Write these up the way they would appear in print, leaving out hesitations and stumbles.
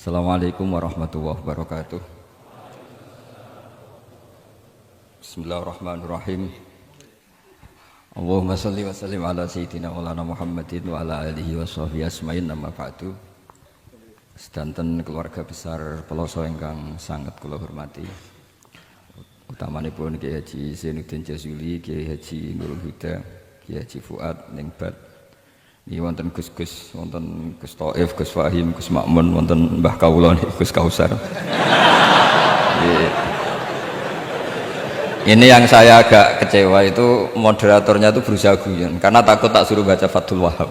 Assalamualaikum warahmatullahi wabarakatuh. Bismillahirrahmanirrahim. Allahumma sholli wa sallim ala sayyidina maulana Muhammadin wa ala alihi wa sahbihi asma'in amma ba'du. Sedanten keluarga besar Peloso ingkang sangat kula hormati. Utamanipun Kiai Haji Zainuddin Jazuli, Kiai Haji Nurul Huda, Kiai Haji Fuad Ningbat. Ini wonten Gus-Gus, wonten Gus Taif, Gus Fahim, Gus Makmun, wonten Mbah Kawula, Gus Kausar. Ini yang saya agak kecewa itu moderatornya itu berusaha guyon karena takut tak suruh baca Fathul Wahab.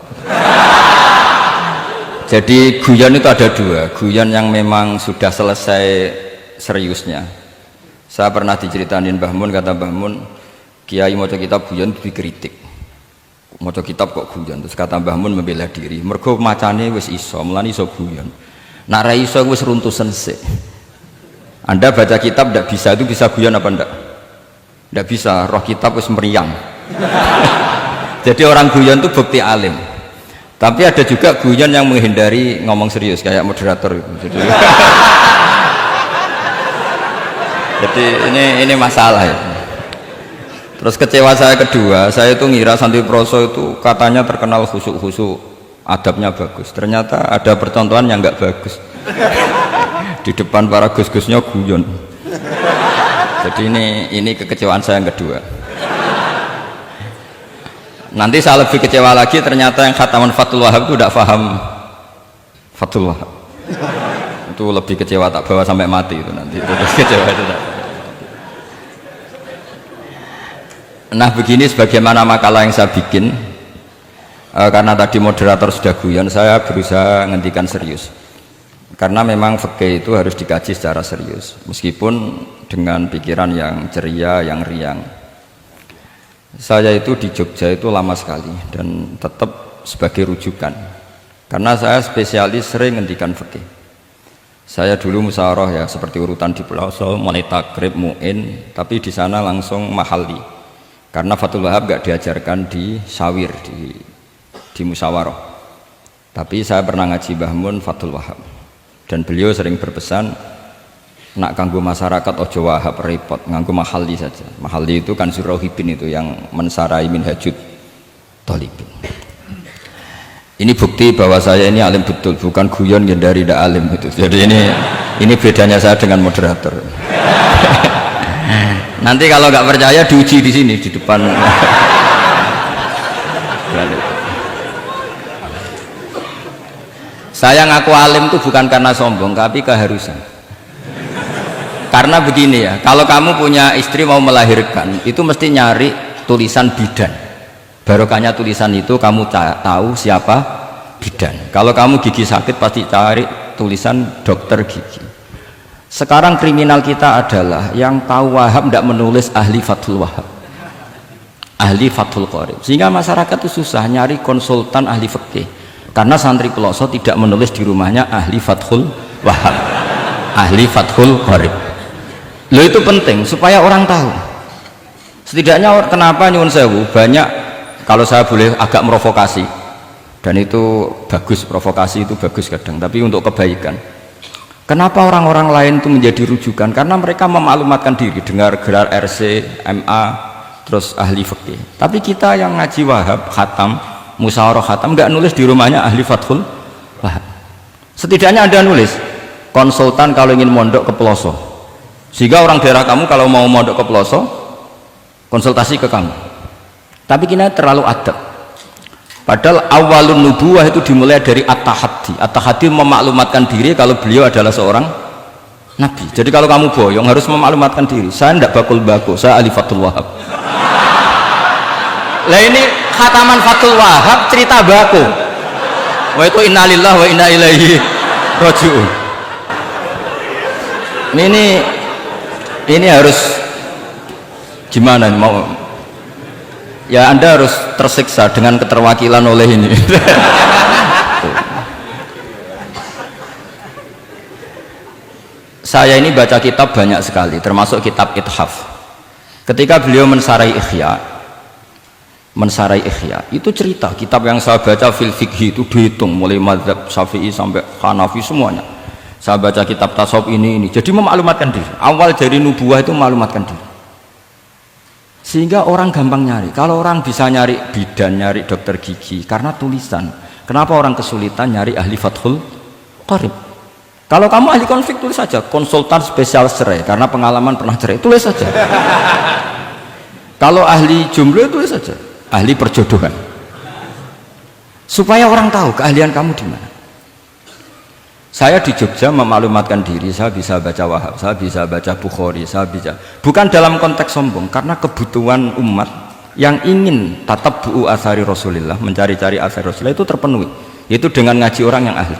Jadi guyon itu ada dua, guyon yang memang sudah selesai seriusnya. Saya pernah diceritain Mbah Mun, kata Mbah Mun, Kiai maca kitab guyon dikritik. Maca kitab kok guyon, terus kata Mbah Mun membela diri mergo macane wis iso mulane iso guyon, nak ra iso wis runtusen sik. Anda baca kitab ndak bisa, itu bisa guyon apa ndak bisa, roh kitab wis meriang. Jadi orang guyon itu bukti alim, tapi ada juga guyon yang menghindari ngomong serius kayak moderator itu. Jadi ini masalah ya. Terus kecewa saya kedua, saya itu ngira santri proso itu katanya terkenal khusuk-khusuk, adabnya bagus. Ternyata ada percontohan yang nggak bagus. Di depan para gus-gusnya guyon. Jadi ini kekecewaan saya yang kedua. Nanti saya lebih kecewa lagi, ternyata yang khataman Fathul Wahab itu tidak paham Fathul Wahab. Itu lebih kecewa, tak bawa sampai mati itu nanti. Terus kecewa itu tak. Nah begini sebagaimana makalah yang saya bikin, karena tadi moderator sudah guyon, saya berusaha ngendikan serius karena memang fikih itu harus dikaji secara serius meskipun dengan pikiran yang ceria, yang riang. Saya itu di Jogja itu lama sekali dan tetap sebagai rujukan karena saya spesialis sering ngendikan fikih. Saya dulu musyawarah ya seperti urutan di Peloso, mulai takrib, mu'in, tapi di sana langsung mahalli. Karena Fathul Wahab gak diajarkan di sawir, di musyawarah. Tapi saya pernah ngaji Mbah Mun Fathul Wahab. Dan beliau sering berpesan, nak kanggo masyarakat ojo wahab repot, nganggo mahalli saja. Mahalli itu kan Surauhibin itu yang mensarai minhajud thalibin. Ini bukti bahwa saya ini alim betul, bukan guyon dari tidak alim itu. Jadi ini bedanya saya dengan moderator. Nanti kalau nggak percaya diuji di sini di depan. Saya ngaku alim itu bukan karena sombong, tapi keharusan. Karena begini ya, kalau kamu punya istri mau melahirkan, itu mesti nyari tulisan bidan. Barokahnya tulisan itu kamu tahu siapa bidan. Kalau kamu gigi sakit pasti cari tulisan dokter gigi. Sekarang kriminal kita adalah yang tahu Wahab tidak menulis ahli Fathul Wahab, ahli Fathul Qorib, sehingga masyarakat itu susah nyari konsultan ahli fikih karena santri Peloso tidak menulis di rumahnya ahli Fathul Wahab, ahli Fathul Qorib. Loh itu penting supaya orang tahu. Setidaknya kenapa nyuwun sewu banyak, kalau saya boleh agak merovokasi, dan itu bagus, provokasi itu bagus kadang, tapi untuk kebaikan. Kenapa orang-orang lain itu menjadi rujukan? Karena mereka memaklumatkan diri, dengar gelar RC, MA, terus ahli fikih. Tapi kita yang ngaji Wahab, khatam, musyawarah khatam, nggak nulis di rumahnya ahli Fathul Wahab. Setidaknya Anda nulis, konsultan kalau ingin mondok ke Peloso. Sehingga orang daerah kamu kalau mau mondok ke Peloso, konsultasi ke kamu. Tapi kita terlalu adab. Padahal awalun nubuwah itu dimulai dari at-tahaddi. At-tahaddi memaklumatkan diri kalau beliau adalah seorang nabi. Jadi kalau kamu boyong harus memaklumatkan diri. Saya tidak bakul-bakul, saya ahli Fathul Wahab. Lah ini khataman Fathul Wahab cerita baku. Wah itu innalillah wa inna ilaihi raji'un. Ini harus gimana mau? Ya Anda harus tersiksa dengan keterwakilan oleh ini. Saya ini baca kitab banyak sekali, termasuk kitab Ithaf. Ketika beliau mensarai Ihya, itu cerita kitab yang saya baca fil fikhi itu dihitung mulai mazhab Syafi'i sampai Hanafi semuanya. saya baca kitab tasawuf ini. Jadi memaklumatkan diri. Awal dari nubuah itu memaklumatkan diri. Sehingga orang gampang nyari. Kalau orang bisa nyari bidan, nyari dokter gigi karena tulisan. Kenapa orang kesulitan nyari ahli Fathul Qarib? Kalau kamu ahli konflik tulis saja, konsultan spesial cerai karena pengalaman pernah cerai, tulis saja. Kalau ahli jomblo tulis saja, ahli perjodohan. Supaya orang tahu keahlian kamu di mana. Saya di Jogja memaklumatkan diri, saya bisa baca Wahab, saya bisa baca Bukhari, saya bisa. Bukan dalam konteks sombong, karena kebutuhan umat yang ingin tatap bu'u asari Rasulullah, mencari-cari asari Rasulullah itu terpenuhi. Yaitu dengan ngaji orang yang ahli.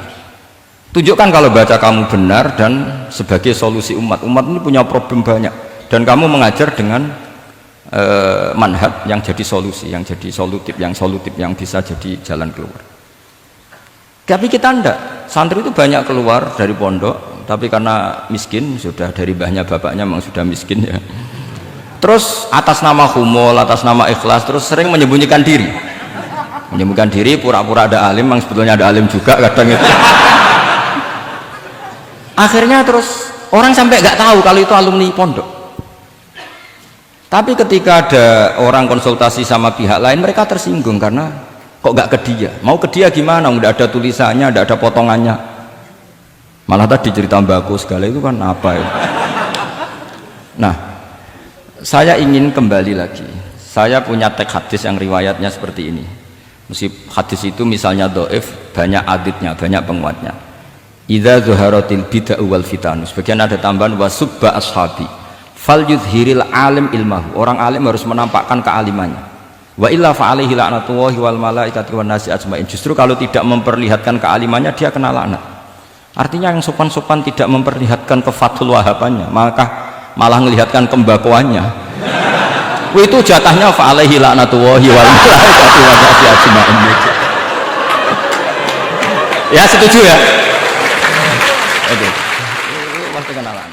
Tunjukkan kalau baca kamu benar dan sebagai solusi umat. Umat ini punya problem banyak dan kamu mengajar dengan manhaj yang jadi solusi, yang jadi solutif, yang bisa jadi jalan keluar. Tapi kita enggak. Santri itu banyak keluar dari pondok, tapi karena miskin, sudah dari mbahnya bapaknya memang sudah miskin ya. Terus atas nama humul, atas nama ikhlas, terus sering menyembunyikan diri. Menyembunyikan diri, pura-pura ada alim, memang sebetulnya ada alim juga kadang itu. Akhirnya terus orang sampai nggak tahu kalau itu alumni pondok. Tapi ketika ada orang konsultasi sama pihak lain, mereka tersinggung karena kok nggak ke dia. Mau ke dia gimana? Udah ada tulisannya, udah ada potongannya. Malah tadi cerita mbakku segala itu kan apa ya? Nah, saya ingin kembali lagi. Saya punya teks hadis yang riwayatnya seperti ini. Meskipun hadis itu misalnya dhaif, banyak aditnya, banyak penguatnya. Idza zuharatil bid'ah wal fitan. Sebagian ada tambahan wasubba ashabi. Fal yudhiril alim ilmahu. Orang alim harus menampakkan kealimannya. Wa illa fa alaihi la'natullahi wal malaikati wan nasi ajmain. Justru kalau tidak memperlihatkan kealimannya dia kena laknat. Artinya yang sopan-sopan tidak memperlihatkan kefatul wahabannya, maka malah melihatkan kembakuannya. Itu jatahnya fa alaihi la'natullahi wal malaikati wan nasi ajmain. Ya setuju ya? Oke. Waktu kenalan.